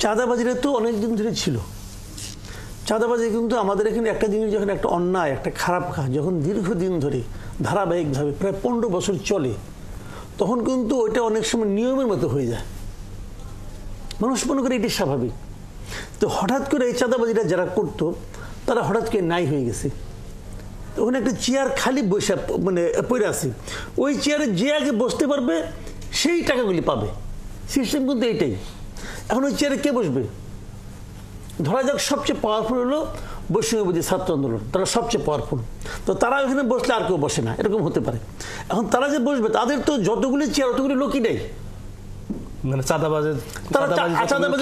চাঁদাবাজিরা তো অনেক দিন ধরে ছিল। চাঁদাবাজি কিন্তু আমাদের এখানে একটা জিনিস, যখন একটা অন্যায়, একটা খারাপ কাজ যখন দীর্ঘদিন ধরে ধারাবাহিকভাবে প্রায় 15 বছর চলে, তখন কিন্তু ওইটা অনেক সময় নিয়মের মতো হয়ে যায়। মানুষ মনে করে এটি স্বাভাবিক। তো হঠাৎ করে এই চাঁদাবাজিটা যারা করতো তারা হঠাৎ করে নাই হয়ে গেছে। ওখানে একটা চেয়ার খালি বসে মানে পড়ে আছে, ওই চেয়ারে যে আগে বসতে পারবে সেই টাকাগুলি পাবে। সিস্টেম কিন্তু এইটাই। এখন ওই চেয়ারে কে বসবে? ধরা যাক সবচেয়ে পাওয়ারফুল হলো বৈষম্যবিরোধী ছাত্র আন্দোলন, তারা সবচেয়ে পাওয়ারফুল, তো তারা ওখানে বসলে আর কেউ বসে না, এরকম হতে পারে। এখন তারা যে বসবে তাদের তো যতগুলি চেয়ার অতগুলি লোকই নেই, মানে চাঁদাবাজের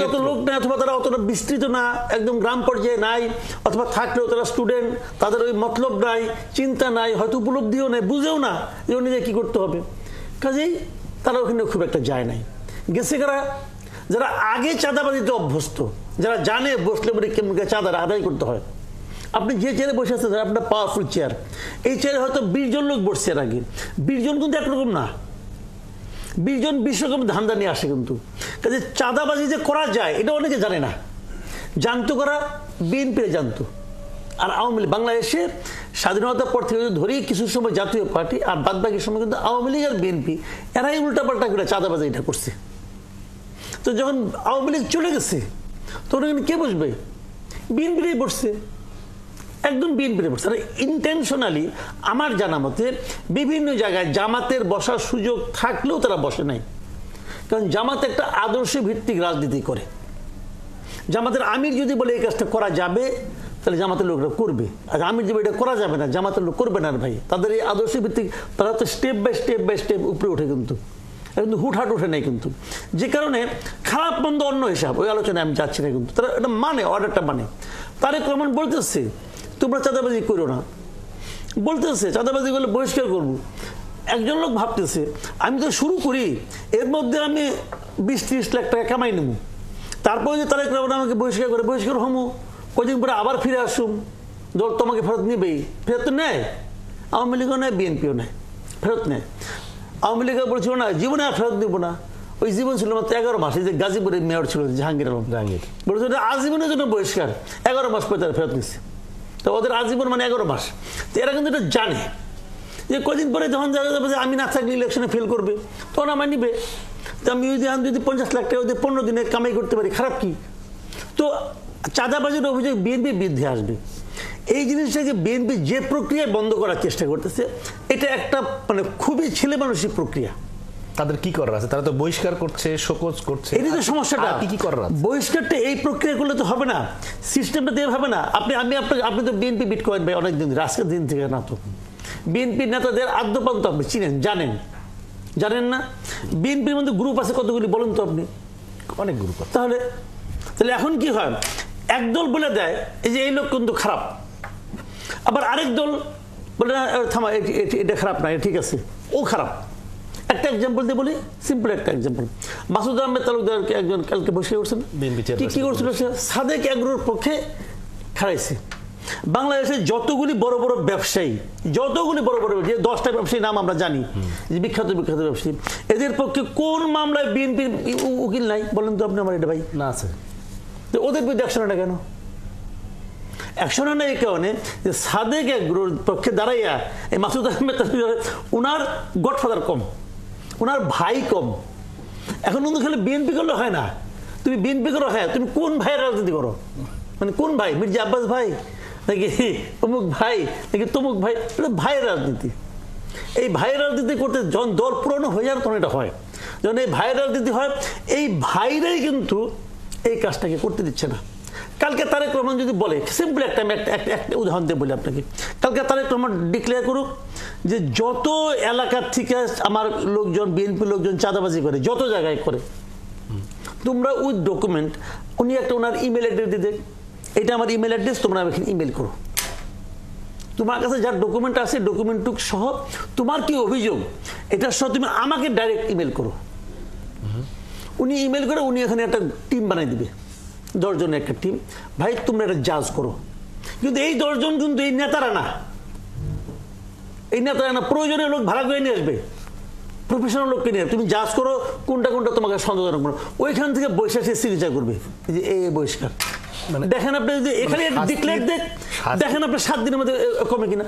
অত লোক নেই, অথবা তারা অতটা বিস্তৃত না, একদম গ্রাম পর্যায়ে নাই, অথবা থাকলেও তারা স্টুডেন্ট, তাদের ওই মতলব নাই, চিন্তা নাই, হয়তো উপলব্ধিও নেই, বুঝেও না যে নিজে কি করতে হবে। কাজেই তারা ওখানে খুব একটা যায় নাই। গেছে কারা? যারা আগে চাঁদাবাজিতে অভ্যস্ত, যারা জানে বসলে পরে কেমন চাঁদা আদায় করতে হয়। আপনি যে চেয়ারে বসে আছেন, আপনার পাওয়ারফুল চেয়ার, এই চেয়ারে হয়তো 20 জন লোক বসছে এর আগে। 20 জন কিন্তু একরকম না, 20 জন 20 রকম ধান্দা নিয়ে আসে কিন্তু। কাজে চাঁদাবাজি যে করা যায় এটা অনেকে জানে না। জানতো করা বিএনপি জানতো, আর আওয়ামী লীগ বাংলাদেশে স্বাধীনতার পর থেকে ধরি কিছু সময় জাতীয় পার্টি, আর বাদ বাকি সময় কিন্তু আওয়ামী লীগ আর বিএনপি এরাই উল্টাপাল্টা করে চাঁদাবাজি এটা করছে। তো যখন আওয়ামী লীগ চলে গেছে তখন কে বসবে? বিএনপিরাই বসছে, একদম বিএনপিরাই বসছে। আর ইন্টেনশনালি আমার জানা মতে বিভিন্ন জায়গায় জামাতের বসার সুযোগ থাকলেও তারা বসে নাই, কারণ জামাত একটা আদর্শ ভিত্তিক রাজনীতি করে। জামাতের আমির যদি বলে এই কাজটা করা যাবে তাহলে জামাতের লোকরা করবে, আর আমির যদি এটা করা যাবে না জামাতের লোক করবে না। ভাই তাদের এই আদর্শ ভিত্তিক, তারা তো স্টেপ বাই স্টেপ উপরে ওঠে, কিন্তু হুটহাট ওঠে নাই কিন্তু। যে কারণে খারাপ মন্দ অন্য হিসাব, ওই আলোচনায় আমি যাচ্ছি না, কিন্তু তারা এটা মানে, অর্ডারটা মানে। তারেক রহমান বলতেছে তোমরা চাঁদাবাজি করো না, বলতেছে চাঁদাবাজি করলে বহিষ্কার করবো। একজন লোক ভাবতেছে আমি তো শুরু করি, এর মধ্যে আমি 20-30 লাখ টাকা কামাই নেব, তারপরে যে তারেক রহমান আমাকে বহিষ্কার করে, বহিষ্কার হমো, কদিন পরে আবার ফিরে আসুম, দল তোমাকে ফেরত নিবেই। ফেরত তো নেয়, আওয়ামী লীগও নেয়, বিএনপিও নেয়, ফেরত নেয়। আওয়ামী লীগ বলছিল না জীবনে আর ফেরত দিব না, ওই জীবন ছিল মাত্র 11 মাস। এই যে গাজীপুরের মেয়র ছিল জাহাঙ্গীর আলম, বলেছিল আজীবনের জন্য বহিষ্কার, 11 মাস পরে তারা ফেরত নিচ্ছে। তো ওদের আজীবন মানে 11 মাস। তো এরা কিন্তু এটা জানে যে কদিন পরে যখন জানা যাবে যে আমি না থাকলে ইলেকশনে ফেল করবে, তখন আমার নিবে। তো আমি যদি 50 লাখ টাকা 15 দিনে কামাই করতে পারি, খারাপ কি? তো চাঁদাবাজির অভিযোগ বিএনপির বিরুদ্ধে আসবে। এই জিনিসটাকে বিএনপি যে প্রক্রিয়ায় বন্ধ করার চেষ্টা করতেছে, এটা একটা মানে খুবই ছেলে মানুষের প্রক্রিয়া। তাদের কি করার আছে? তারা তো বহিষ্কার করছে, শোকজ করছে, এটাই তো সমস্যাটা। কি করার আছে? বহিষ্কারটা এই প্রক্রিয়া করলে তো হবে না, সিস্টেমটা দিয়ে হবে না। আপনি তো বিএনপি বিট করেন ভাই অনেকদিন ধরে, আজকের দিন থেকে না। তো বিএনপির নেতাদের আদ্যপান্ত আপনি চিনেন, জানেন না? বিএনপির মধ্যে গ্রুপ আছে কতগুলি বলুন তো আপনি? অনেক গ্রুপ। তাহলে এখন কি হয়, একদল বলে দেয় এই যে এই লোক কিন্তু খারাপ, আবার আরেক দল বলে না থামা এটা খারাপ না, ঠিক আছে, ও খারাপ। একটা এক্সাম্পল দিয়ে বলি, সিম্পল একটা এক্সাম্পল। মাসুদ আহমেদ তালুকদারকে একজন কালকে বসে করছেন, কি করছিল? সাদেক এগ্রোর পক্ষে খাড়াইছে। বাংলাদেশে যতগুলি বড় বড় ব্যবসায়ী, যে 10টা ব্যবসায়ী নাম আমরা জানি, যে বিখ্যাত ব্যবসায়ী, এদের পক্ষে কোন মামলায় বিএনপির উকিল নাই বলেন তো আপনি আমার? এটা ভাই না আছে। তো ওদের বিরুদ্ধে অ্যাকশন না কেন? অ্যাকশন না এই কারণে যে সাদেক এগ্রোর পক্ষে দাঁড়াইয়া এই মাসুদ আহমেদ ওনার গডফাদার কম, ওনার ভাই কম। এখন কিন্তু খালি বিএনপি করলে হয় না, তুমি বিএনপি করো, হ্যাঁ তুমি কোন ভাইয়ের রাজনীতি করো? মানে কোন ভাই? মির্জা আব্বাস ভাই নাকি অমুক ভাই নাকি তমুক ভাই? এটা ভাইয়ের রাজনীতি। এই ভাইয়ের রাজনীতি করতে যখন দল পুরনো হয়ে যাবে তখন এটা হয়। যখন এই ভাইয়ের রাজনীতি হয়, এই ভাইরাই কিন্তু এই কাজটাকে করতে দিচ্ছে না। কালকে তারেক রহমান যদি বলে, সিম্পল একটা উদাহরণ দিয়ে বলি আপনাকে, কালকে তারেক রহমান ডিক্লেয়ার করুক যে যত এলাকার থেকে আমার লোকজন, বিএনপি লোকজন চাঁদাবাজি করে, যত জায়গায় করে, তোমরা উইথ ডকুমেন্ট, উনি একটা ওনার ইমেল অ্যাড্রেস দিতে, এটা আমার ইমেল অ্যাড্রেস, তোমরা এখানে ইমেল করো, তোমার কাছে যার ডকুমেন্ট আছে ডকুমেন্টটুক সহ তোমার কি অভিযোগ এটা সহ তুমি আমাকে ডাইরেক্ট ইমেল করো। উনি ইমেল করে উনি এখানে একটা টিম বানিয়ে দিবে, 10 জনের একটা টিম, ভাই তোমরা এটা জাজ করো। কিন্তু এই 10 জন কিন্তু এই নেতারা না, প্রয়োজনীয় লোক ভাড়া করে নিয়ে আসবে। প্রফেশনাল লোককে নিয়ে তুমি জাজ করো কোনটা কোনটা তোমাকে সন্দেহজনক মনে হয়। ওইখান থেকে বৈশাখী সিরিজা করবে যে এই বহিষ্কার দেখেন আপনি যদি এখানে ডিক্লেয়ার দেখেন আপনার 7 দিনের মধ্যে কমে কিনা।